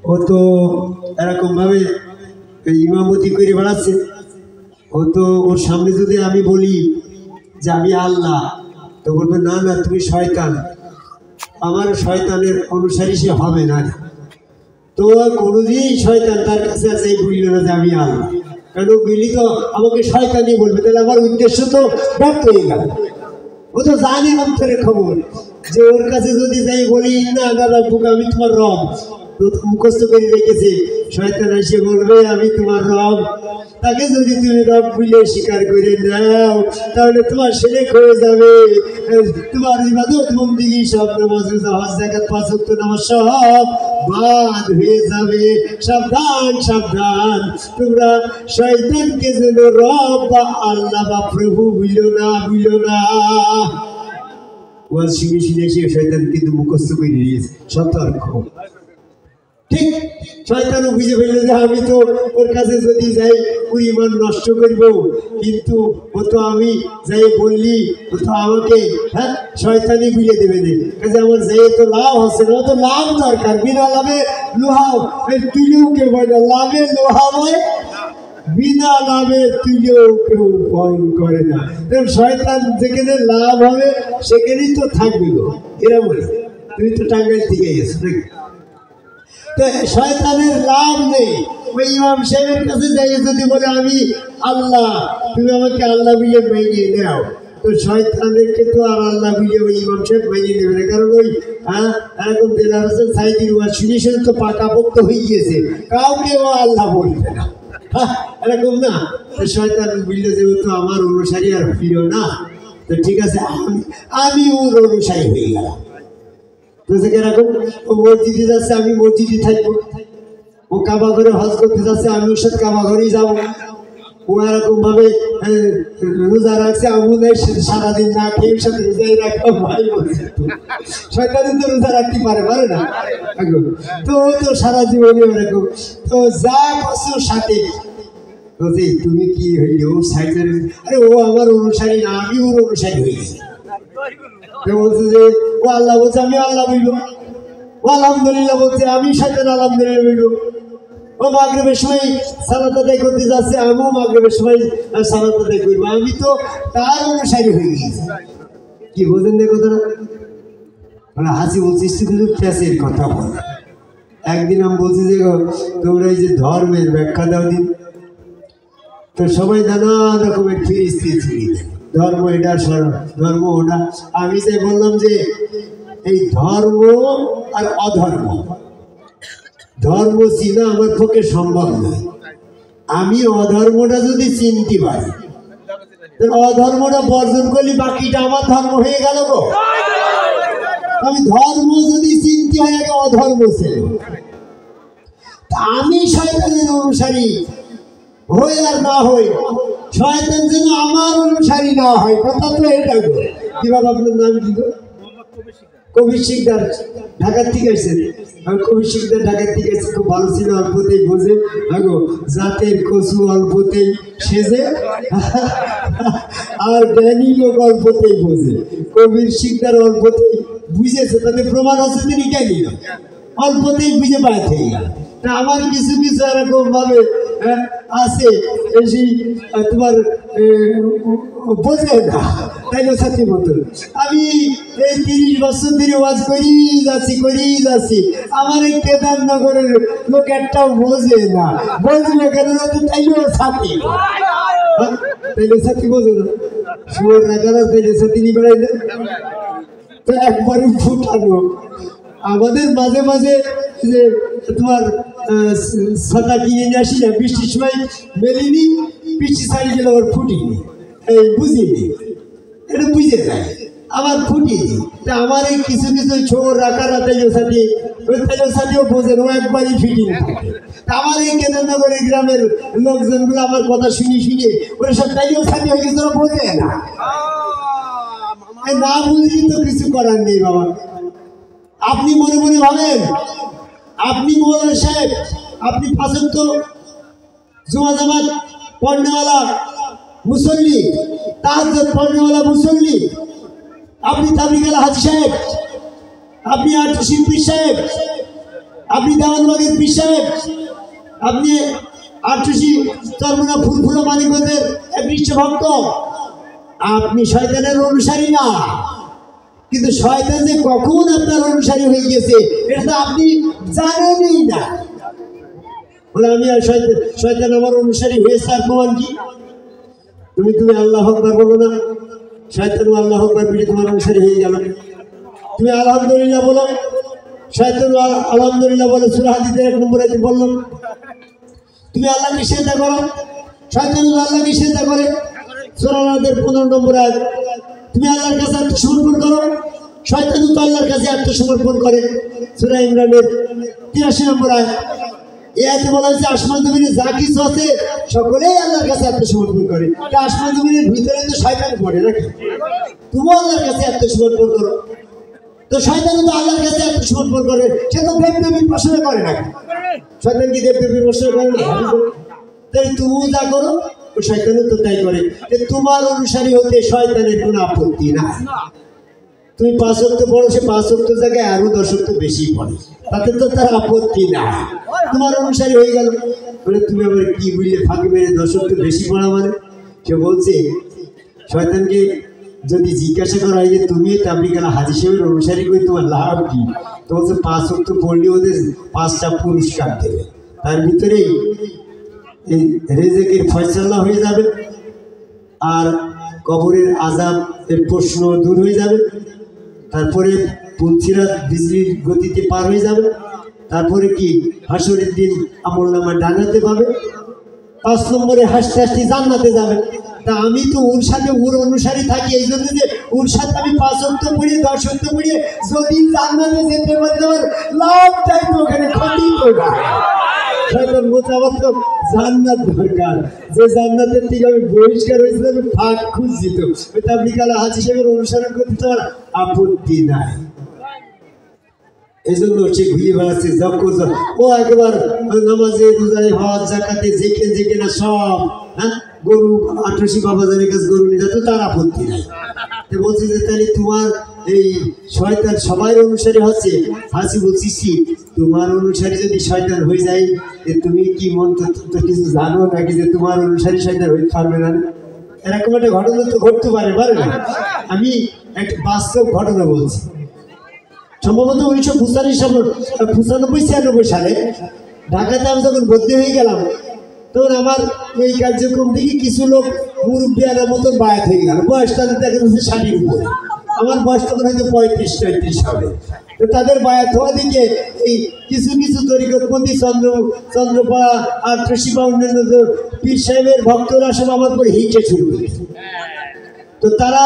ও তো এরকমভাবে ইমামতি করে বেড়াচ্ছে। ও তো ওর সামনে যদি আমি বলি যে আমি আল্লাহ, তো বলবে না না তুমি শয়তান, আমার শয়তানের অনুসারী সে হবে না। তো কোনোদিনই শয়তান তার কাছে আছে এই বলল না যে আমি আল্লাহ, কারণ বলি তো আমাকে শয়তানই বলবে, তাহলে আমার উদ্দেশ্য তো ব্যর্থ হয়ে গেল। ও তো জানে অন্তরে খবর যে ওর কাছে যদি যাই বলি না দাদা বুক আমি তোমার রব, তো মুখস্থ করে রেখেছে, শয়তান এসে বলবে আমি তোমার রব। তাকে যদি তুমি রব বলে স্বীকার করে নাও তাহলে তোমার শেরেক হয়ে যাবে, তোমার ইবাদত বন্দেগী সব, নামাজ রোজা হজ যাকাত পাঁচ ওয়াক্ত নামাজ সব বাদ হয়ে যাবে। সাবধান সাবধান, তোমরা শয়তানকে যেন রব বা আল্লাহ বা প্রভু বুঝলো না, বুঝলো না। ওয়াজ শুনে শুনে সে শয়তান কিন্তু মুখস্থ করে নিয়েছে, সতর্ক। ঠিক শয়তানও বুঝে ফেললে যে আমি তো ওর কাছে যদি যাই ওর ইমান নষ্ট করবো, কিন্তু ও তো আমি যাই বললি ও তো আমাকে শয়তানি বুঝে দেবে না, কাজে আমার যাই তো লাভ হচ্ছে না। ও তো লাভ দরকার, বিনা লাভে লোহা তুলেও কেউ হয় না, লাভে লোহা হয়, বিনা লাভে তুলেও কেউ ভয় করে না। শয়তান যেখানে লাভ হবে সেখানেই তো থাকবে গো, এরা বলে তুমি তো টাঙ্গাইল থেকে গেছো নাকি, তো শয়তানের লাভ নেই। ওই ইমাম সাহেবের কাছে যাই যদি বলে আমি আল্লাহ, তুমি আমাকে আল্লাহ বলে মাইনিয়ে নাও, তো শয়তানকে তো আর আল্লাহ বলে ওই ইমাম সাহেব মাইনিয়ে নেবে না, কারণ ওই এরকম দেলার হোসেন সাইদির ওয়াজ শুনে শুনে তো পাকাপোক্ত হয়ে গিয়েছে, কাউকে ও আল্লাহ বলবে না, এরকম না। তো শয়তান বললো যে ও তো আমার অনুসারী আর প্রিয় না, তো ঠিক আছে আমি ওর অনুসারী হয়ে গেলাম। এরকম ও মসজিদে যাচ্ছে আমি মসজিদে থাকবো, ও কাবা ঘরে হজ করতে যাচ্ছে আমি ওর সাথে কাবা ঘরেই যাবো, ও এরকম ভাবে রোজা রাখছে আমি সারাদিন না খেয়ে সাথে রোজাই রাখবো ভাই বলছে। শয়তান তো রোজা রাখতে পারে না, তো ও তো সারা জীবনে এরকম। তো যা করছে ওর সাথে তুমি কি হইলে ওর সাইডের, আরে ও আমার অনুসারী না, আমি ওর অনুসারী হয়ে গেছি। বলছে যে ও আল্লাহ বলছে আমি আল্লাহ বলল, ও আলহামদুলিল্লাহ বলছে আমি শয়তান আলহামদুলিল্লাহ বলল, ও মাগরিবের সময় সালাত আদায় করতে যাচ্ছে আমিও মাগরিবের সময় সালাত আদায় করবো, আমি তো তার অনুসারী হয়ে গেছি। কি বোঝেন না কথাটা? মানে হাসি বলছিস কিন্তু প্যাসের কথা বল। একদিন আমি বলছি যে তোমরা এই যে ধর্মের ব্যাখ্যা দাও দিন, তো সবাই নানা রকমের ফিরিস্তি ছিঁড়ি দেয়, ধর্ম এটা ধর্ম ওটা। আমি যে বললাম যে এই ধর্ম আর অধর্ম, ধর্ম চিনা আমার পক্ষে সম্ভব নয়, আমি অধর্মটা যদি চিনতে পারি অধর্মটা বর্জন করলে বাকিটা আমার ধর্ম হয়ে গেল গো। আমি ধর্ম যদি চিনতে হয় আগে অধর্ম ছিল, আমি শয়তানের অনুসারী হই আর না হই, শয়তান যেন আমার অনুসারী না হয়, কথা তো এটা গো। কি বাবা আপনার নাম কি গো? কবির শিকদার, ঢাকার থেকে আসছেন। কবির শিকদার ঢাকার থেকে এসে খুব ভালো ছিল, অল্পতেই বোঝে, গো জাতের কচু অল্পতেই সেজে আর জ্ঞানী লোক অল্পতেই বোঝে। কবির শিকদার অল্পতেই বুঝেছে, তাদের প্রমাণ হচ্ছে তিনি জ্ঞানী লোক, অল্পতেই বুঝে পায় থেকে গেল। আমার কিছু কিছু এরকম ভাবে আছে সেই তোমার বোঝে না, তাই না সাথী মতো। আমি এই 30 বছর ধরে ওয়াজ করেই যাচ্ছি, আমার এই কেদারনগরের লোক একটাও বোঝে না, বলছিল কেন তাইলেও সাথী, তাইলে সাথী বোঝে না, সুর না কেন তাইলে সাথী নিয়ে বেড়াই না, তো একবারে ফুটানো। আমাদের মাঝে মাঝে যে তোমার ছাতা কিনে নিয়ে আসি না, বৃষ্টির সময় মেলিনি, বৃষ্টি ছাড়ি গেলে আবার ফুটিনি, এই বুঝিনি, এটা বুঝে যায় আবার ফুটিনি। তা আমার এই কিছু কিছু ছোট রাখারা তাইলেও সাথেও বোঝেন, ও একবারই ফিটিং থাকে। আমার এই কেন্দ্রনগরের গ্রামের লোকজনগুলো আমার কথা শুনে ওরা সব তাইলেও সাথে হয়ে গেছে, ওরা বোঝে না, না বুঝলি তো কিছু করার নেই বাবা। আপনি মনে মনে ভাবেন আপনি মৌলানা সাহেব, আপনি 5 ওয়াক্ত জুমা জামাত পড়নেওয়ালা মুসল্লি, তাহাজ্জুদ পড়নেওয়ালা মুসল্লি, আপনি তাবলীগওয়ালা হাজী সাহেব, আপনি আর্ট শিল্পী সাহেব, আপনি দেওয়ানবাগের পীর সাহেব, আপনি আটশি চরমনা ফুলফুলো মানিকগঞ্জের একনিষ্ঠ ভক্ত, আপনি শয়তানের অনুসারী না। কিন্তু শয়তান যে কখন আপনার অনুসারী হয়ে গেছে এটা তো আপনি জানেনই না। বলে আমি আর শয়তান আমার অনুসারী হয়েছে, আর প্রমাণ কি? তুমি আল্লাহ আকবার বলো না, শয়তানও আল্লাহ আকবার বলে তোমার অনুসারী হয়ে গেল। তুমি আলহামদুলিল্লাহ বলো, শয়তান আলহামদুলিল্লাহ বলে, সূরা হাদীদের 1 নম্বর আয়াতে বললাম। তুমি আল্লাহকে সিজদা করো, শয়তান আল্লাহকে সিজদা করে, সূরা আনাদের 15 নম্বর আয়াত। তুমি আল্লাহর কাছে আত্মসমর্পণ করো, শয়তান তো আল্লাহর কাছে আত্মসমর্পণ করে, সূরা ইমরানের 83 নম্বর আয়াত। এই আয়াতে বলা হয়েছে আসমান জমিনে যা কিছু আছে সকলেই আল্লাহর কাছে আত্মসমর্পণ করে। আসমান জমিনের ভিতরে তো শয়তান পড়ে নাকি? তুমিও আল্লাহর কাছে আত্মসমর্পণ করো। তো শয়তান তো আল্লাহর কাছে আত্মসমর্পণ করে, সে তো দেবদেবীর উপাসনা করে নাকি? শয়তান কি দেবদেবীর উপাসনা করে না? তাই তুমিও যা করো শয়তানও তো তাই করে। তোমার অনুসারী হতে শয়তানের কোনো আপত্তি না। তুমি 5 ওয়াক্ত পড়ো, সে 5 ওয়াক্ত জায়গায় আরো 10 ওয়াক্ত বেশি পড়ে, তাতে তো তার আপত্তি না, তোমার অনুসারী হয়ে গেল। বলে তুমি আবার কি বুঝলে ফাঁকি মেরে 10 ওয়াক্ত বেশি পড়া মানে? সে বলছে শয়তানকে যদি জিজ্ঞাসা করা হয় যে তুমি তাবলিগালা হাজী সাহেবের অনুসারী করে তোমার লাভ কি, তো বলছে 5 ওয়াক্ত পড়লে ওদের 5টা পুরস্কার দেবে, তার ভিতরেই এই রেজেকের ফয়সালা হয়ে যাবে, আর কবরের আযাবের প্রশ্ন দূর হয়ে যাবে, তারপরে পুলসিরাত বিজলির গতিতে পার হয়ে যাবে, তারপরে কি হাসরের দিন আমলনামা ডানাতে পাবে, 5 নম্বরে হাসতে হাসতে জান্নাতে যাবে। তা আমি তো ওর সাথে ওর অনুসারী থাকি, এই জন্য যে ওর সাথে আমি 5 ওয়াক্ত পড়ি 10 ওয়াক্ত পড়ি যদি জান্নাতে যেতে পারি আমার লাভ চাই, তো ওখানে ক্ষতি করবে। শয়তান বলছে আমার তো জান্নাত দরকার, যে জান্নাতের থেকে আমি বহিষ্কার হয়েছিলাম, আমি ফাঁক খুঁজছি, তো ওই তাবলিগালা হাজী সাহেবের অনুসরণ করতে তোমার আপত্তি নাই। এই জন্য সে ঘুরিয়ে বেড়াচ্ছে ও একবার নামাজে রোজায় হজ জাকাতে যেকে না সব, হ্যাঁ, গরু 88 বাবাজারের কাছে গরু নিয়ে যেত, তার আপত্তি নাই। বলছি যে তাহলে তোমার এই শয়তান সবাই অনুসারী হচ্ছে। হাসি বলছি তোমার অনুসারী যদি শয়তান হয়ে যায়, তুমি কি মন্ত্র কিছু জানো নাকি যে তোমার অনুসারী শয়তান হইতে পারবে না? এরকম একটা ঘটনা তো ঘটতে পারে না। আমি একটা বাস্তব ঘটনা বলছি। সম্ভবত 1995-96 সালে ঢাকাতে আমি যখন ভর্তি হয়ে গেলাম, তখন আমার এই কার্যক্রম থেকে কিছু লোক মুরব্বিয়ানার মতন বায়াত হয়ে গেল। বয়সটা দেখা যাচ্ছে 60-এর উপরে, আমার বয়স তখন হয়তো 35-33 হবে। তো তাদের বায়াত হওয়া দিকে এই কিছু তরিকতপন্থী চন্দ্রপাড়া 88 বা অন্যান্য পীর সাহেবের ভক্তরা সব আমার পরে হিংসে শুরু করেছে। তো তারা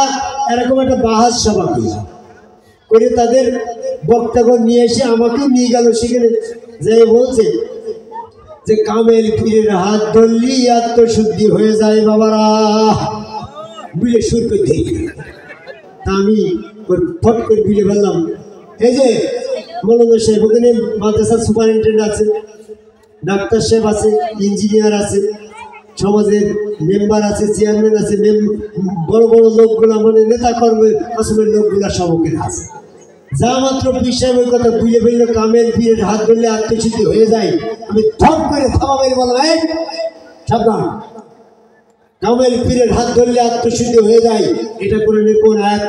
এরকম একটা বাহাজ সভা করে তাদের বক্তাগণ নিয়ে এসে আমাকেও নিয়ে গেল। সেখানে যাই বলছে যে কামেল পীরের হাত ধরলি আত্মশুদ্ধি হয়ে যায় বাবারা, বুঝে সুর করতে। তা আমি ফট করে বুঝে ফেললাম, এই যে মৌলানা সাহেব, ওখানে মাদ্রাসার সুপারিনটেন্ডেন্ট আছে, ডাক্তার সাহেব আছে, ইঞ্জিনিয়ার আছে, সমাজের মেম্বার আছে, চেয়ারম্যান আছে, বড় বড় লোকগুলা মানে নেতা কর্মের আসমের লোকগুলা সব ওখানে আছে। যা মাত্র পীর সাহেব ওই কথা বুঝে ফেললো কামেল পীরের হাত ধরলে আত্মশুদ্ধি হয়ে যায়, আমি ধপ করে থামা মেরে বললাম, এই সাবধান, কামেল পীরের হাত ধরলে আত্মশুদ্ধি হয়ে যায়, এটা করে কোন আয়াত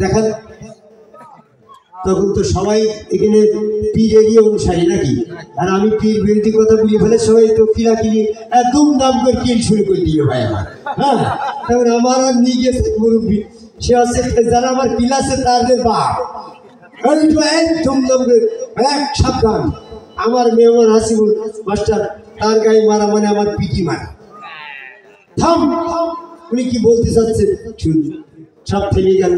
দেখান। তখন তো সবাই এখানে পীরেরই অনুসারী নাকি, আর আমি পীর বিরোধী কথা বুঝে ফেলে সবাই তো কিলাকিলি দুমদাম করে কিল শুরু করে দিল ভাই আমার। হ্যাঁ, তখন আমার আর নিয়ে গেছে মুরব্বী, সে হচ্ছে যারা আমার কিল আছে তাদের বাপ, দুমদাম করে সাবধান, আমার মেহমান হাসিবুল মাস্টার, তার গায়ে মারা মানে আমার পিটি মারা। থাম, উনি কি বলতে চাচ্ছেন শুনুন। সব থেমে গেল।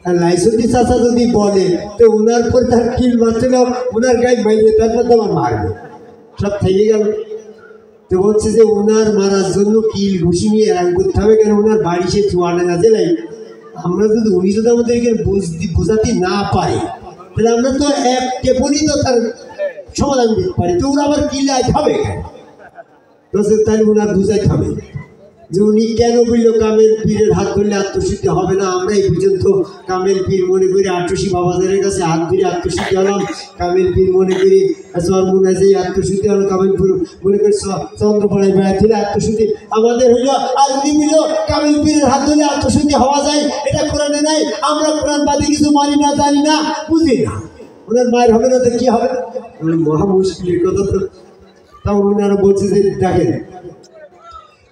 আর লাইসুদ্দিন চাচা যদি বলে তো ওনার পর তার কিল মারতে না, ওনার গায়ে মাইলে তারপর তো আমার মারবে। সব থেমে গেল। তো বলছে যে ওনার মারার জন্য কিল ঘুষি নিয়ে এরাম করতে হবে কেন, ওনার বাড়ি সে চুয়াডাঙ্গা জেলায়। আমরা যদি উনি যদি আমাদের এখানে বোঝাতে না পারে, তাহলে আমরা তো এক টেপনই তো তার সমাধান দিতে পারি। তো ওরা আবার কিল আইতে হবে, তাহলে ওনার বুঝাইতে হবে যে উনি কেন বললো কামেল পীরের হাত ধরলে আত্মশুদ্ধি হবে না। আমরা এই পর্যন্ত কামেল পীর মনে করি আটশি বাবাজারের কাছে হাত ধরে আত্মশুদ্ধি হলাম, কামেল পীর মনে করি চরমুনাজে আত্মশুদ্ধি হলো, কামেল পীর মনে করি চন্দ্রপাড়ায় বেড়াতে দিলে আত্মশুদ্ধি আমাদের হইল। আর উনি বলল কামেল পীরের হাত ধরলে আত্মশুদ্ধি হওয়া যায়, এটা কোরআনে নাই। আমরা কোরআন বাদে কিছু মানি না, জানি না, বুঝি না। ওনার মায়ের হবে না তো কি হবে, মহা মুশকিলের কথা। তো তাও ওনারা বলছে যে দেখেন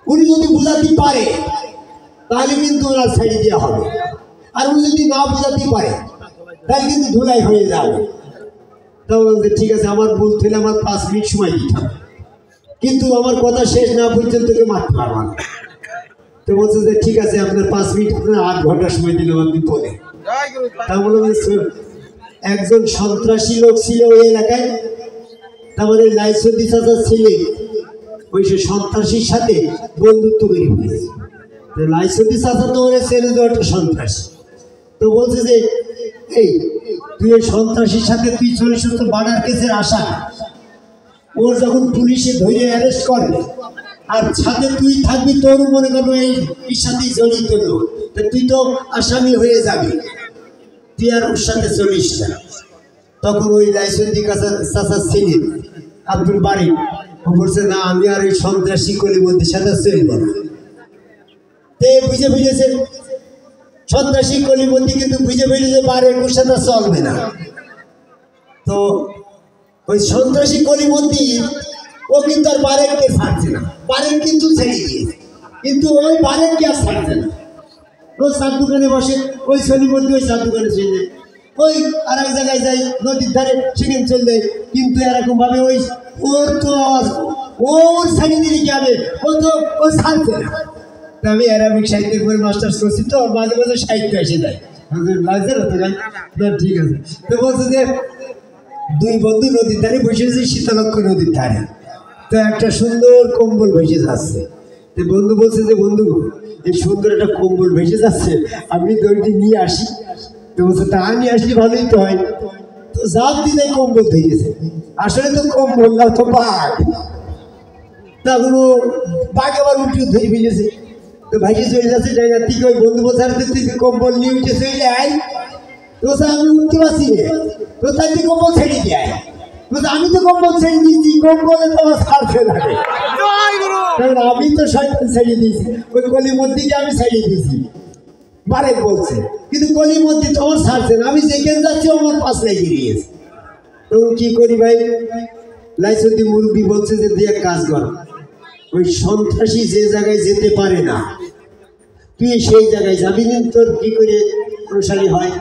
উনি যদি বোঝাতে পারে তাহলে কিন্তু ওনার ছেড়ে দেওয়া হবে, আর উনি যদি না বোঝাতে পারে তাহলে কিন্তু ধুলাই হয়ে যাবে। তা বলছে ঠিক আছে, আমার বলতে হলে আমার 5 মিনিট সময় দিতে হবে, কিন্তু আমার কথা শেষ না পর্যন্ত তোকে মারতে পারবো না। তো বলছে যে ঠিক আছে, আপনার 5 মিনিট, আপনার 8 ঘন্টা সময় দিলাম আপনি বলে। তা বলে একজন সন্ত্রাসী লোক ছিল ওই এলাকায়, তারপরে লাইসদি চাচা ছেলে ওই সে সন্ত্রাসীর সাথে বন্ধুত্ব করে ফেলেছে। লাইসদি চাচা তো ওরা ছেলে তো একটা সন্ত্রাসী। তো বলছে যে এই তুই ওই সন্ত্রাসীর সাথে তুই চলিস তো বার্ডার কেসের আশা, ওর যখন পুলিশে ধরে অ্যারেস্ট করবে আর সাথে তুই থাকবি, তোর মনে করবো এই সাথেই জড়িত লোক, তুই তো আসামি হয়ে যাবি, তুই আর ওর সাথে চলিস না। তখন ওই লাইসেন্সি চাচা ছিলেন আব্দুল বাড়ি, ও বলছে না আমি আর ওই সন্ত্রাসী কলিবন্দির সাথে চলব না। তে বুঝে ফেলেছে সন্ত্রাসী কলিবন্দি, কিন্তু বুঝে ফেলেছে বারের ওর সাথে চলবে না। তো ওই সন্ত্রাসী কলিবন্দি ও কিন্তু আর বারেককে ছাড়ছে না, বারেক কিন্তু ছেড়ে দিয়েছে, কিন্তু ওই বারেককে আর ছাড়ছে না। ও চার দোকানে বসে, ওই কলিবন্দি ওই চার দোকানে চলে যায়, ওই আর এক জায়গায় যাই নদীর ধারে সেখানে চলে যায়। কিন্তু এরকম ভাবে ওই ওর তো ওর ছাড়িয়ে দিলে কি হবে, ও তো ও ছাড়ছে না। আমি অ্যারাবিক সাহিত্যের বই মাস্টার্স করছি, তো মাঝে মাঝে সাহিত্য এসে যায়, লাগছে না তো গাই। ঠিক আছে, তো বলছে যে দুই বন্ধু নদীর ধারে বসে আছে, শীতলক্ষ নদীর ধারে। তো একটা সুন্দর কম্বল ভেসে যাচ্ছে। তো বন্ধু বলছে যে বন্ধু এই সুন্দর একটা কম্বল ভেসে যাচ্ছে, আপনি দড়িটি নিয়ে আসি। তো বলছে তা নিয়ে আসলে ভালোই তো হয়। তো জাল দিনে কম্বল ধরেছে, আসলে তো কম্বল না, তো বাঘ। তখন ও বাঘ আবার উঠে ধরে ফেলেছে, তো ভাইকে চলে যাচ্ছে জায়গা থেকে। ওই বন্ধু বছর তুই কম্বল নিয়ে উঠে চলে আয়। তো আমি উঠতে পারছি রে, তো তাই তুই কম্বল ছেড়ে দিয়ে আয়। আমি তো কম্বল ছেড়ে দিয়েছি, কম্বলে তো আমার ছাড়ছে না, কারণ আমি তো শয়তান ছেড়ে দিয়েছি, ওই কলির মধ্যে আমি ছেড়ে দিয়েছি বারেক বলছে, কিন্তু কলির মধ্যে তো আমার ছাড়ছে না। আমি যেখানে যাচ্ছি আমার পাশ লেগে গিয়েছে। তখন কি করি ভাই, লাইসদি মুরব্বী বলছে যে দিয়ে কাজ কর, ওই সন্ত্রাসী যে জায়গায় যেতে পারে না তুই সেই জায়গায় যাবি না, তোর কি করে অনুসারী হয়।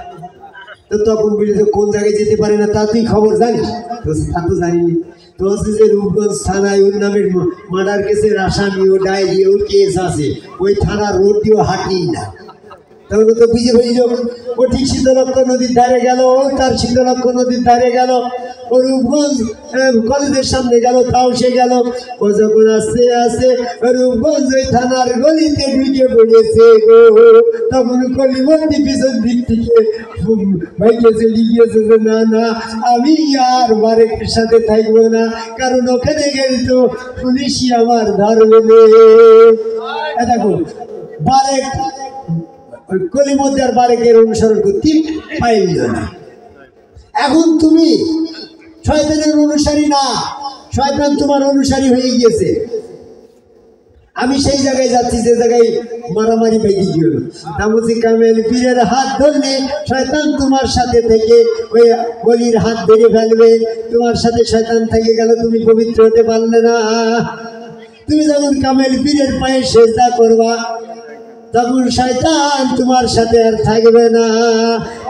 তো তখন বলি যে কোন জায়গায় যেতে পারে না তা তুই খবর জানিস? তো তা তো জানিনি। তো হচ্ছে যে রূপগঞ্জ থানায় ওর নামের মার্ডার কেসের আসামি, ও ডায়েরি ওর কেস আছে, ওই থানার রোড দিয়েও হাঁটি না। তাহলে তো বুঝে বুঝল ও ঠিক শীতলক্ষ নদীর ধারে গেল, ও তার শীতলক্ষ নদীর ধারে গেল, ও রূপগঞ্জ কলেজের সামনে গেল, তাও সে গেল। ও যখন আস্তে আস্তে রূপগঞ্জ ওই থানার গলিতে ঢুকে পড়েছে গো, তখন কলিবন্দি পিছন দিক থেকে ভাইকে চলে গিয়েছে যে না না আমি আর বারেকের সাথে থাকবো না, কারণ ওখানে গেলে তো পুলিশই আমার ধরবে। দেখো বারেক কলিমদ্দি আর বারেকের অনুসরণ করতে পাইল না। এখন তুমি শয়তানের অনুসারী না, শয়তান তোমার অনুসারী হয়ে গিয়েছে। আমি সেই জায়গায় যাচ্ছি যে জায়গায় মারামারি বেগে গেল, বলছি কামেল পীরের হাত ধরলে শয়তান তোমার সাথে থেকে ওই গলির হাত ধরে ফেলবে, তোমার সাথে শয়তান থেকে গেল, তুমি পবিত্র হতে পারলে না। তুমি যখন কামেল পীরের পায়ে সেজদা করবা তখন শয়তান তোমার সাথে আর থাকবে না,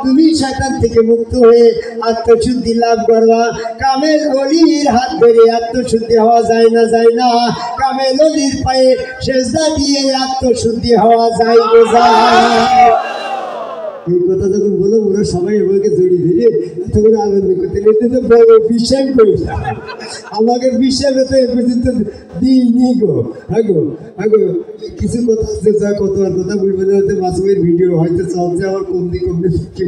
তুমি শয়তান থেকে মুক্ত হয়ে আত্মশুদ্ধি লাভ করবা। কামেল অলির হাত ধরে আত্মশুদ্ধি হওয়া যায় না, যায় না। কামেল অলির পায়ে সেজদা দিয়ে আত্মশুদ্ধি হওয়া যায় না, যায়। এই কথা যখন বলো ওরা সবাই আমাকে জড়িয়ে ধরে তখন আনন্দ করতে এতে তো বড় বিশ্বাস করি না, আমাকে বিশ্বাস তো এ পর্যন্ত দিইনি গো। আগো কিছু কথা আছে যা কত আর কথা বলবো না, হয়তো মাসুমের ভিডিও হয়তো চলছে, আমার কমতি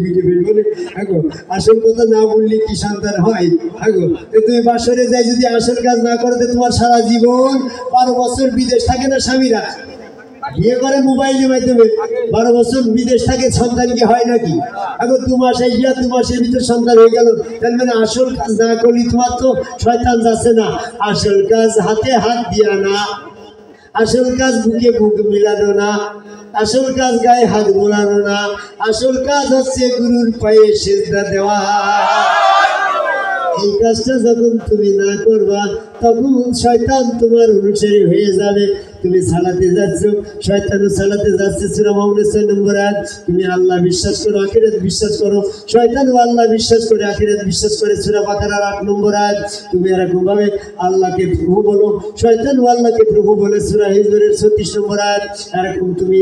ভিডিও ফেলবো না। আগো আসল কথা না বললে কি সন্তান হয়? আগো তুমি বাসরে যাই যদি আসল কাজ না করতে তোমার সারা জীবন 12 বছর বিদেশ থাকে না স্বামীরা, বিয়ে করে মোবাইলের মাধ্যমে 12 বছর বিদেশ থাকে সন্তান কি হয় নাকি? এখন 2 মাস আইয়া 2 মাসের ভিতর সন্তান হয়ে গেল, তার মানে আসল কাজ না করলে তোমার তো শয়তান যাচ্ছে না। আসল কাজ হাতে হাত দিয়া না, আসল কাজ বুকে বুক মিলানো না, আসল কাজ গায়ে হাত বোলানো না, আসল কাজ হচ্ছে গুরুর পায়ে সিজদা দেওয়া। এই কাজটা যখন তুমি না করবা তখন শয়তান তোমার অনুসারী হয়ে যাবে। তুমি সালাতে যাচ্ছ, শয়তানও সালাতে যাচ্ছে। সূরা মুমিনুন 6 নম্বর আয়াত। তুমি আল্লাহ বিশ্বাস করো, আখিরাত বিশ্বাস করো, শয়তানও আল্লাহ বিশ্বাস করে, আখিরাত বিশ্বাস করে। সূরা বাকারার 8 নম্বর আয়াত। তুমি এরকম ভাবে আল্লাহকে প্রভু বলো, শয়তানও আল্লাহকে প্রভু বলে। সূরা হিজরের 36 নম্বর আয়াত। এরকম তুমি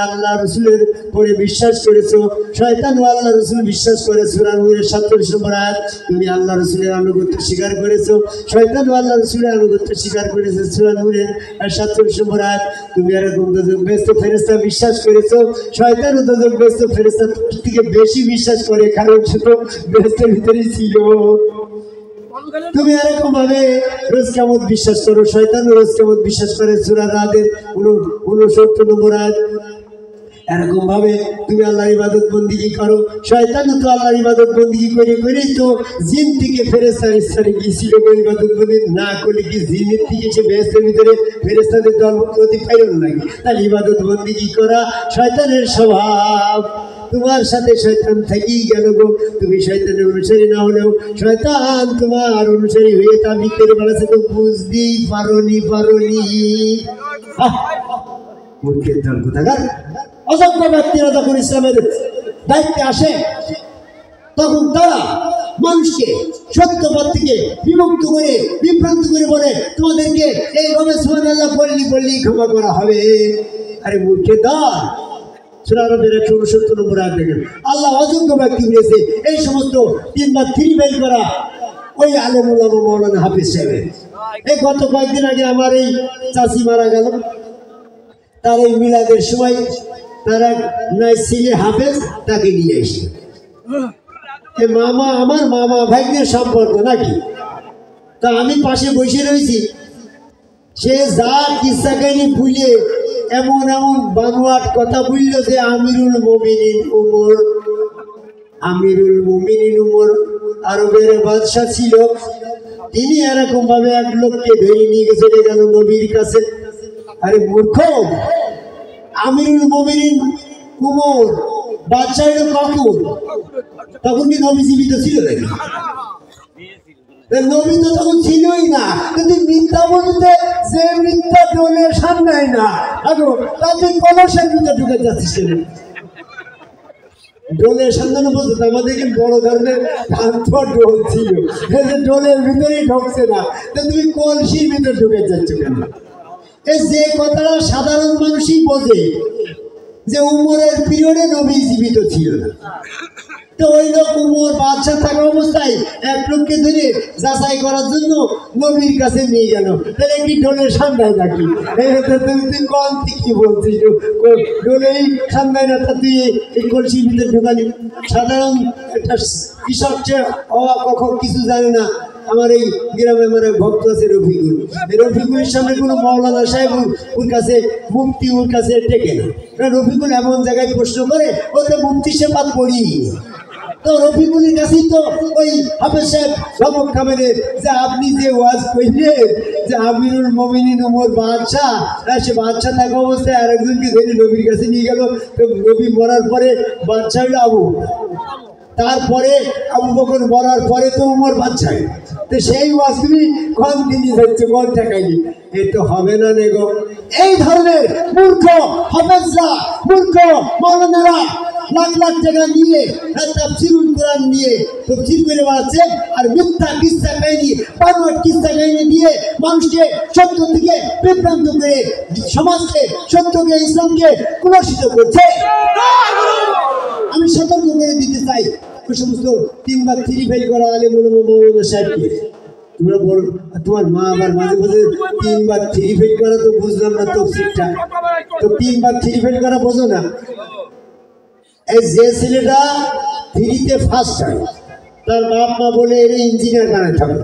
আল্লাহ রাসূলের পরে বিশ্বাস করেছো, শয়তানও আল্লাহ রাসূল বিশ্বাস করে। সূরা নূরের 47 নম্বর আয়াত। তুমি আল্লাহ রাসূলের আনুগত্য স্বীকার করেছো, শয়তানও আল্লাহ রাসূলের আনুগত্য স্বীকার করেছে। সূরা নূরের 47 নম্বর আয়াত। তুমি এরকম দোজখ বেহেশত ফেরেশতা বিশ্বাস করেছো, শয়তানও দোজখ বেহেশত ফেরেশতা থেকে বেশি বিশ্বাস করে, কারণ সে তো বেহেশতের ভিতরেই ছিল। তুমি এরকম ভাবে রোজ কিয়ামত বিশ্বাস করো, শয়তানও রোজ কিয়ামত বিশ্বাস করে। সূরা রাদের 69 নম্বর আয়াত। এরকম ভাবে তুমি আল্লাহর ইবাদত বন্দেগী করো, শয়তানও তো আল্লাহর ইবাদত বন্দেগী করে করেই তো জিন থেকে ফেরেশতার স্থানে গিয়েছিল। ইবাদত বন্দেগী না করলে কি জিনের থেকে সে বেহেশতের ভিতরে ফেরেশতাদের দল প্রতি পাইল নাকি? তাহলে ইবাদত বন্দেগী করা শয়তানের স্বভাব। তোমার সাথে শয়তান থেকেই গেল গো। তুমি শয়তানের অনুসারী না হলেও শয়তান তোমার অনুসারী হয়ে তা ভিতরে বেড়াচ্ছে, তো বুঝতেই পারোনি। মূর্খের দল কোথাকার। অযোগ্য ব্যক্তিরা যখন ইসলামের দায়িত্বে আসে তখন তারা মানুষকে সত্যপথ থেকে বিভক্ত করে বিভ্রান্ত করে বলে তোমাদেরকে এইভাবে সুবহানাল্লাহ বললেই ক্ষমা করা হবে। আরে মূর্খের দল। সূরা আরবের 169 নম্বর আয়াত দেখেন, আল্লাহ অযোগ্য ব্যক্তি বলেছে এই সমস্ত 3 বার 3 বেল করা ওই আলেম উলামা মাওলানা হাফিজ সাহেবের। এই গত কয়েকদিন আগে আমার এই চাচি মারা গেল, তার এই মিলাদের সময় তারা নাই ছেলে হাফেজ তাকে নিয়ে এসে মামা, আমার মামা ভাগ্যের সম্পর্ক নাকি। তা আমি পাশে বসে রয়েছি, সে যা কিসা কাহিনী ভুলে এমন বানোয়াট কথা বলল যে আমিরুল মুমিনিন উমর আরবের বাদশাহ ছিল, তিনি এরকম ভাবে এক লোককে ধরে নিয়ে চলে গেল নবীর কাছে। আরে মূর্খ, আমিরুল মুমিনিন উমর বাদশাহ এলো কখন? তখন কি নবী জীবিত ছিল নাকি? নবী তো তখন ছিলই না। কিন্তু মিথ্যা বলতে যে মিথ্যা ডোলের সামনে না, আগো তাদের কলসের ভিতরে ঢুকে যাচ্ছিস। ডোলের সামনে বলতে আমাদের বড় ধরনের ডোল ছিল, ডোলের ভিতরেই ঢুকছে না, তুমি কলসির ভিতরে ঢুকে যাচ্ছ কেন? যে কথাটা সাধারণ মানুষই বোঝে যে উমরের পিরিয়ডে নবী জীবিত ছিল না। তো ওই লোক উমর বাদশাহ থাকা অবস্থায় এক লোককে ধরে যাচাই করার জন্য নবীর কাছে নিয়ে গেল। তাহলে কি ডোলের সামনে নাকি? তুই কম কি বলছিস? ডোলেই সামনে না, তা তুই এই কলসির ভিতরে ঢোকালি। সাধারণ একটা কৃষক কখন কিছু জানে না। আমার এই গ্রামে আমার ভক্ত আছে রফিকুল, রফিকুলের সামনে কোনো মাওলানা সাহেব ওর কাছে মুফতি ওর কাছে টেকে না। রফিকুল এমন জায়গায় প্রশ্ন করে ওতে মুফতি সে পাত পড়ি। তো রফিকুলের কাছেই তো ওই হাফেজ সাহেব ধমক খাবেন যে আপনি যে ওয়াজ করলেন যে আমিরুল মুমিনিন উমর বাদশাহ, সে বাদশাহ থাকা অবস্থায় আরেকজনকে ধরে নবীর কাছে নিয়ে গেল। তো নবী মরার পরে বাদশাহ হলো আবু, তারপরে আবু বকর মরার পরে তো উমর বাদশাহ। তো সেই ওয়াজ তুমি কোন দিনই যাচ্ছে, কোন টাকাইনি, এ তো হবে না নে গো। এই ধরনের মূর্খ হাফেজরা, মূর্খ মাওলানারা লাখ লাখ টাকা নিয়ে তাফসীরুল কোরআন নিয়ে তাফসীর করে বেড়াচ্ছে, আর মিথ্যা কিস্সা কাহিনী, বানোয়াট কিস্সা কাহিনী দিয়ে মানুষকে সত্য থেকে বিভ্রান্ত করে সমাজকে, সত্যকে, ইসলামকে কুলসিত করছে। আমি সতর্ক করে দিতে চাই ওই সমস্ত 3 বার 3 ফেল করা আলেম উলামা মাওলানা সাহেবকে। তোমরা বল, তোমার মা আবার মাঝে মাঝে 3 বার 3 ফেল করা তো বুঝলাম না তফসিরটা, তো 3 বার 3 ফেল করা বোঝো না? এই যে ছেলেটা 3তে ফার্স্ট হয়, তার বাপ মা বলে এর ইঞ্জিনিয়ার বানাতে হবে,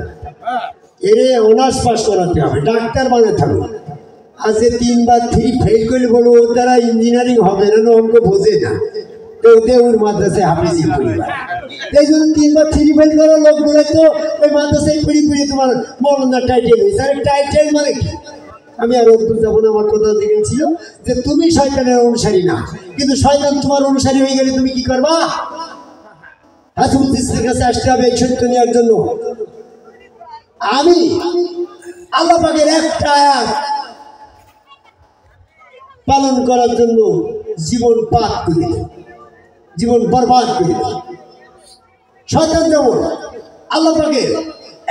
এর অনার্স পাস করাতে হবে, ডাক্তার বানাতে হবে। আজ যে 3 বা 3 ফেল করলে বলো ওর দ্বারা ইঞ্জিনিয়ারিং হবে না, অঙ্ক বোঝে না, তো দেউর মাদ্রাসায় হাফিজি পরিবার। এই জন্য 3 বা 3 ফেল করা লোকগুলো তো ওই মাদ্রাসায় পড়ি তোমার মৌলানা টাইটেল হয়েছে। আর টাইটেল মানে কি? আমি আর অদ্ভুত যাবো না, আমার কথা দিকে ছিল যে তুমি শয়তানের অনুসারী না, কিন্তু শয়তান তোমার অনুসারী হয়ে গেলে তুমি কি করবা? হাসিবুদ্দিনের কাছে আসতে হবে এই সত্য নেওয়ার জন্য। আমি আল্লাহ পাকের একটা আয়াত পালন করার জন্য জীবন পাক করে দিল, জীবন বরবাদ করে দিল। শয়তান যেমন আল্লাহ পাকের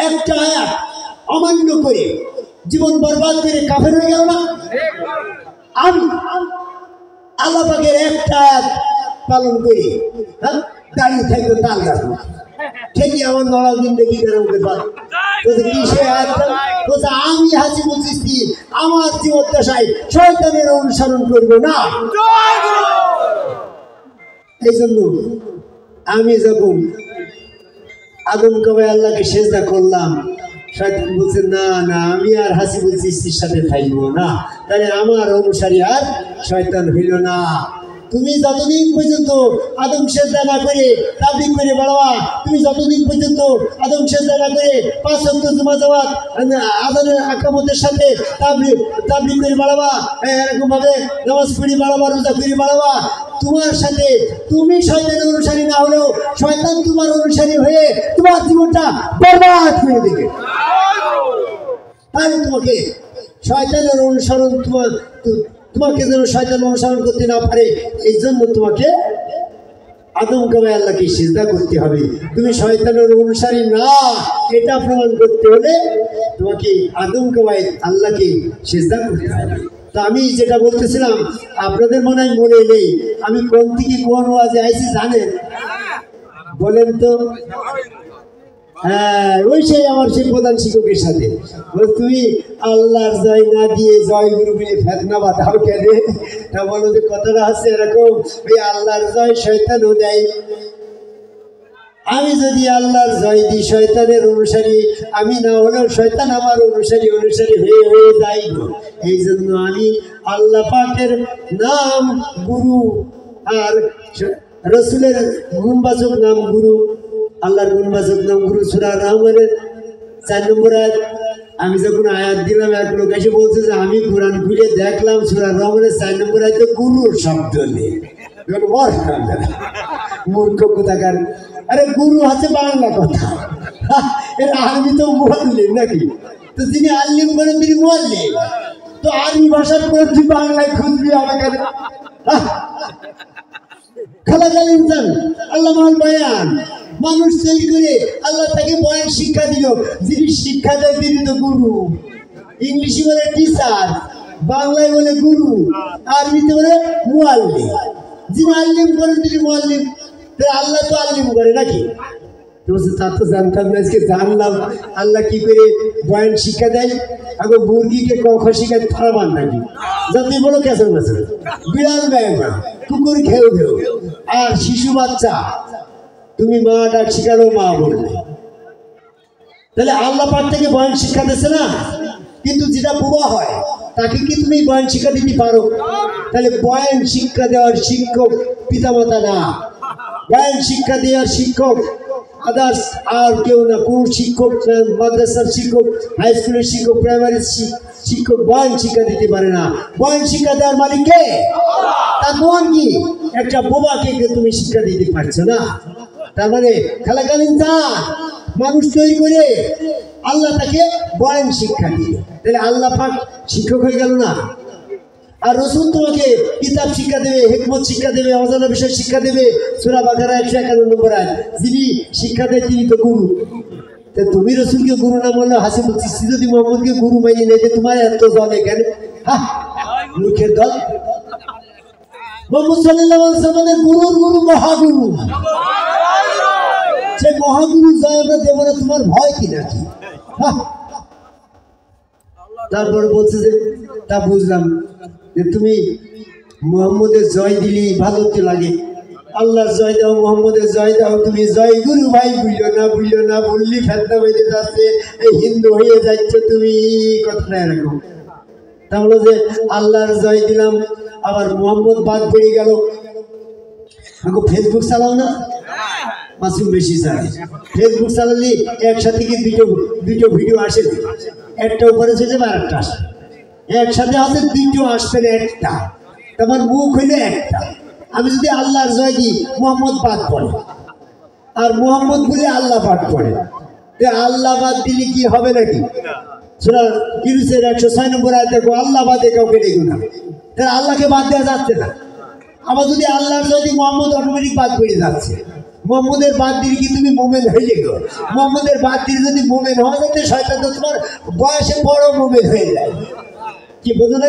একটা আয়াত অমান্য করে জীবন বরবাদ করে কাফের হয়ে গেল না, আমি আল্লাহ পাকের একটা আয়াত পালন করি, হ্যাঁ, দাঁড়িয়ে থাকবো তাল গাছ ঠিকই আমার নড়াল দিন দেখি আমি হাসিবুল চিশতি আমার জীবদ্দশায় শয়তানের অনুসরণ করবো না। এই জন্য আমি যখন আদম কবে আল্লাহকে সেজদা করলাম, শয়তান বলছে না না আমি আর হাসিবুল চিশতির সাথে থাকবো না, তাহলে আমার অনুসারী আর শয়তান হইল না। তুমি যতদিন পর্যন্ত আদম সেজদা না করে তাবলীগ করে বাড়াবা, তুমি যতদিন পর্যন্ত আদম সেজদা না করে 5 ওয়াক্ত জুমা জামাত আযানের আকামতের সাথে তাবলীগ করে বাড়াবা, এরকম ভাবে নামাজ পড়ি বাড়াবা, রোজা করে বাড়াবা, তোমার সাথে তুমি শয়তানের অনুসারী না হলেও শয়তান তোমার অনুসারী হয়ে তোমার জীবনটা বরবাদ করে দেবে। তাহলে তোমাকে শয়তানের অনুসরণ তোমাকে যেন শয়তান অনুসরণ করতে না পারে, এই জন্য তোমাকে আদম কাবায় আল্লাহকে সিজদা করতে হবে। তুমি শয়তানের অনুসারী না এটা প্রমাণ করতে হলে তোমাকে আদম কাবায় আল্লাহকে সিজদা করতে হবে। তো আমি যেটা বলতেছিলাম আপনাদের মনে নেই, আমি কোন থেকে কোন ওয়াজে আইছি জানেন? বলেন তো। হ্যাঁ, ওই সেই আমার সেই প্রধান শিক্ষকের সাথে তুমি আল্লাহর জয় না দিয়ে জয় গুরু বলে ফেতনা বাঁধাও কেন? তা বলো যে কথাটা আছে এরকম, ওই আল্লাহর জয় শয়তানও দেয়। আমি যদি আল্লাহর জয় দিই শয়তানের অনুসারী আমি না হলেও শয়তান আমার অনুসারী হয়ে যাই। এই জন্য আমি আল্লাহ পাকের নাম গুরু আর রসুলের গুণবাচক নাম গুরু, আল্লাহর গুণবাচক নাম গুরু। সূরা রহমানের 4 নম্বর আয়াত। আমি যখন আয়াত দিলাম এক লোক এসে বলছে যে আমি কোরআন খুলে দেখলাম সূরা রহমানের 4 নম্বর আয়াতে গুরুর শব্দ নেই। মূর্খ কোথাকার, আরে গুরু আছে বাংলা কথা, এর আরবি তো মুআল্লিম নাকি? তো যিনি আল্লিম করেন তিনি মুআল্লিম, তো আরবি ভাষার পড়ছি বাংলায় খুঁজবি আমাকে। খালাকাল ইনসান আল্লাহ মাল বয়ান, মানুষ তৈরি করে আল্লাহ তাকে বয়ান শিক্ষা দিল, যিনি শিক্ষা দেয় তিনি তো গুরু। ইংলিশে বলে টিচার, বাংলায় বলে গুরু, আরবিতে বলে মুআল্লিম। যিনি আল্লিম করেন তিনি মুআল্লিম, আল্লাহ তো আল্লিম করে নাকি? তা তো জানতাম না, আজকে জানলাম আল্লাহ কি করে বয়ান শিক্ষা দেয়। আগে মুরগিকে ক শিখায় ফারাবান নাকি? যাতে বলো কেসর মেসর, বিড়াল ব্যাংবা, কুকুর ঘেউ ঘেউ, আর শিশু বাচ্চা তুমি মা ডাক শিখালো মা বলবে। তাহলে আল্লাহ পাক থেকে বয়ান শিক্ষা দিচ্ছে না, কিন্তু যেটা বুবা হয় তাকে কি তুমি বয়ান শিক্ষা দিতে পারো? তাহলে বয়ান শিক্ষা দেওয়ার শিক্ষক পিতামাতা না, বয়ান শিক্ষা দেওয়ার শিক্ষক আদার্স আর কেউ না। কোন শিক্ষক, মাদ্রাসার শিক্ষক, হাই স্কুলের শিক্ষক, প্রাইমারি শিক্ষক বয়ান শিক্ষা দিতে পারে না। বয়ান শিক্ষা দেওয়ার মালিক কে? তার প্রমাণ কি? একটা বোবাকে তুমি শিক্ষা দিতে পারছো না। তার মানে খালাকাল ইনসান মানুষ তৈরি করে আল্লাহ তাকে বয়ান শিক্ষা দিল, তাহলে আল্লাহ পাক শিক্ষক হয়ে গেল না? আর রসুল তোমাকে কিতাব শিক্ষা দেবে, হিকমত শিক্ষা দেবে, অজানা বিষয় শিক্ষা দেবে। সূরা বাকারা 151 নম্বর আয়াত। যিনি শিক্ষা দেয় তিনি তো গুরু। তা তুমি রসুলকে গুরু না বললে হাসিবুল চিশতি যদি মোহাম্মদকে গুরু মাইনে নেই, তোমার এত দল এখানে, মূর্খের দল। মোহাম্মদ সাল্লাল্লাহু আলাইহি ওয়াসাল্লামের গুরুর গুরু মহাগুরু, সেই মহাগুরু জয় আমরা দেবো না, তোমার ভয় কি নাকি? তারপরে বলছে যে তা বুঝলাম যে তুমি মোহাম্মদের জয় দিলি ভালো তো লাগে, আল্লাহর জয় দাও, মোহাম্মদের জয় দাও, তুমি জয় গুরু ভাই বুঝলো না বললি ফেলতে হইতে যাচ্ছে, এই হিন্দু হয়ে যাচ্ছে তুমি, কথাটা এরকম। তা হলো যে আল্লাহর জয় দিলাম, আবার মোহাম্মদ বাদ বেরিয়ে গেল। ফেসবুক চালাও না? মাসুম বেশি চালাই। ফেসবুক চালালে একসাথে কি দুটো ভিডিও আসে, একটা উপরে চলে যাবে আর একটা আসে, একসাথে হয়তো দুটো আসবে না, একটা তোমার মুখ হইলে একটা। আমি যদি আল্লাহর জয় দিই, মোহাম্মদ বাদ পড়ে, আর মোহাম্মদ বলে আল্লাহ বাদ পড়ে, আল্লাহ বাদ দিলে কি হবে নাকি? সূরা ইউনূসের 106 নম্বর আয়াতে দেখো, আল্লাহ বাদে কাউকে দেখো না, তাহলে আল্লাহকে বাদ দেওয়া যাচ্ছে না। আবার যদি আল্লাহর জয় দিই, মোহাম্মদ অটোমেটিক বাদ পড়ে যাচ্ছে। মোহাম্মদের বাদ দিলে কি তুমি মোমেন হয়ে গেল? মোহাম্মদের বাদ দিলে যদি মোমেন হওয়া যাচ্ছে, শয়তান তো তোমার বয়সে বড় মোমেন হয়ে যায়। কি বোঝো না?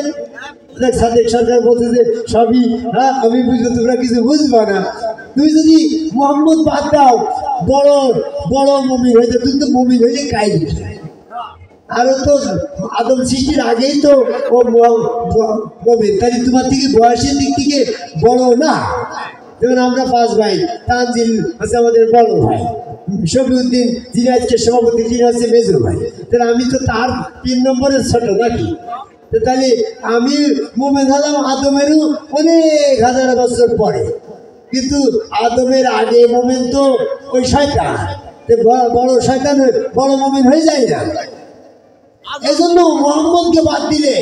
সাদেক সরকার বলছে যে সবই আমি বুঝবো, তোমরা কিছু বুঝবা না। তুমি যদি মোহাম্মদ বাদ দাও, বড় বড় মুমিন হয়ে যায়। তুমি তো মুমিন হইলে কাইল, আরো তো আদম সৃষ্টির আগেই তো ও মুমিন, তাই তোমার থেকে বয়সের দিক থেকে বড় না। যেমন আমরা 5 ভাই, তানজিল হচ্ছে আমাদের বড় ভাই, শফিউদ্দিন যিনি আজকে সভাপতি তিনি হচ্ছে মেজর ভাই, তাহলে আমি তো তার 3 নম্বরের ছোট নাকি? তাহলে আমি মুমিন হলাম আদমেরও অনেক হাজার বছর পরে, কিন্তু আদমের আগে মুমিন তো ওই শয়তান, বড় শয়তান বড় মুমিন হয়ে যায় না। এই জন্য মোহাম্মদকে বাদ দিলে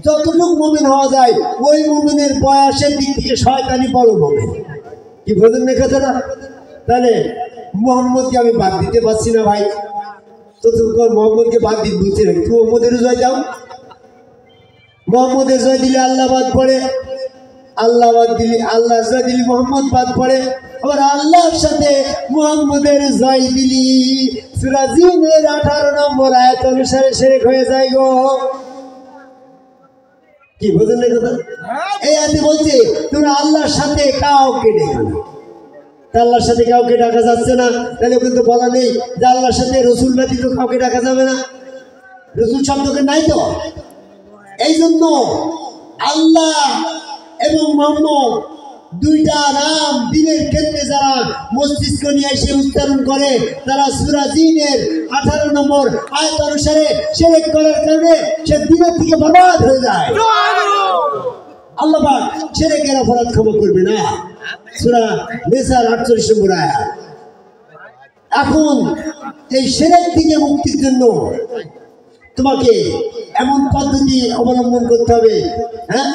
যতটুকু মুমিন হওয়া যায়, ওই মুমিনের বয়সের দিক থেকে শয়তানি বড় মুমিন। কি বোঝেন না কথাটা? তাহলে মোহাম্মদকে আমি বাদ দিতে পারছি না ভাই, তো তোমার মোহাম্মদকে বাদ দিতে বুঝছি না। তুমি মোহাম্মদের জয় দাও, মোহাম্মদের জয় দিলে আল্লাহ বাদ পড়ে, আল্লাহ বাদ দিলে আল্লাহ জয় দিলে মোহাম্মদ বাদ পড়ে, আবার আল্লাহর সাথে মোহাম্মদের জয় দিলি সূরা জিনের 18 নম্বর আয়াত অনুসারে শিরক হয়ে যায় গো। কি বুঝলেন না কথা? এই আয়াতে বলছে তোমরা আল্লাহর সাথে কাউকে ডেকো না। আল্লাহর সাথে কাউকে ডাকা যাচ্ছে না, তাহলে কিন্তু বলা নেই যে আল্লাহর সাথে রসুল ব্যতীত কাউকে ডাকা যাবে না। রসুল শব্দকে নাই তো। এই জন্য আল্লাহ এবং মোহাম্মদ দুইটা নাম দিনের ক্ষেত্রে যারা মস্তিষ্ক নিয়ে এসে উচ্চারণ করে, তারা সূরা জিনের 18 নম্বর আয়াত অনুসারে শিরক করার কারণে সে দিনের থেকে বরবাদ হয়ে যায়। আল্লাহ পাক শিরকের অপরাধ ক্ষমা করবে না। সূরা নিসার 48 নম্বর আয়াত। এখন এই শিরক থেকে মুক্তির জন্য তোমাকে এমন পদ্ধতি অবলম্বন করতে হবে, হ্যাঁ,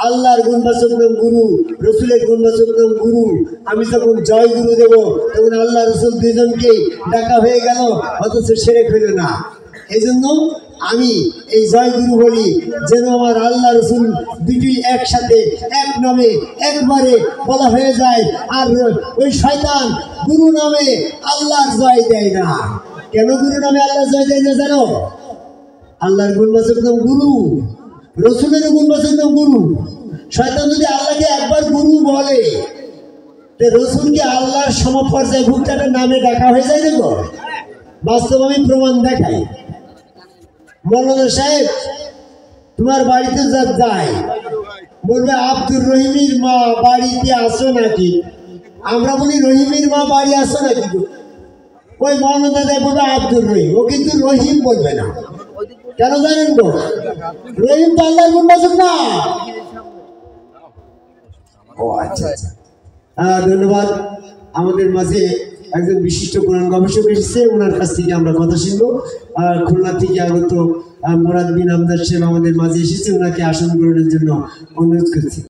আল্লাহর গুণবাচক নাম গুরু, রসুলের গুণবাচক নাম গুরু। আমি যখন জয় গুরু দেব, তখন আল্লাহ রসুল দুজনকেই ডাকা হয়ে গেল, অথচ শিরক হইল না। এই জন্য আমি এই জয় গুরু বলি, যেন আমার আল্লাহ রসুল দুটি একসাথে এক নামে একবারে বলা হয়ে যায়। আর ওই শয়তান গুরু নামে আল্লাহর জয় দেয় না। কেন গুরু নামে আল্লাহ জয় দেয় না জানো? আল্লাহর গুণবাচক নাম গুরু, রসুলের গুণবাচক নাম গুরু। শয়তান যদি আল্লাহকে একবার গুরু বলে, রসুলকে আল্লাহর সমপর্যায় ভুক্তাটার নামে ডাকা হয়ে যায় দেখো। বাস্তব আমি প্রমাণ দেখাই। মৌলানা সাহেব তোমার বাড়িতে যা যায়, বলবে আব্দুর রহিমের মা বাড়িতে আসো নাকি? আমরা বলি রহিমের মা বাড়ি আসো নাকি? ওই মৌলানা দাদা বলবে আব্দুর রহিম, ও কিন্তু রহিম বলবে না। কেন জানেন তো? রহিম তো আল্লাহর গুণবাচক না। ও আচ্ছা আচ্ছা, ধন্যবাদ। আমাদের মাঝে একজন বিশিষ্ট কোরআন গবেষক এসেছে, ওনার কাছ থেকে আমরা কথা শুনবো। আর খুলনা থেকে আগত মুরাদ বিন আমদার সাহেব আমাদের মাঝে এসেছে, ওনাকে আসন গ্রহণের জন্য অনুরোধ করছি।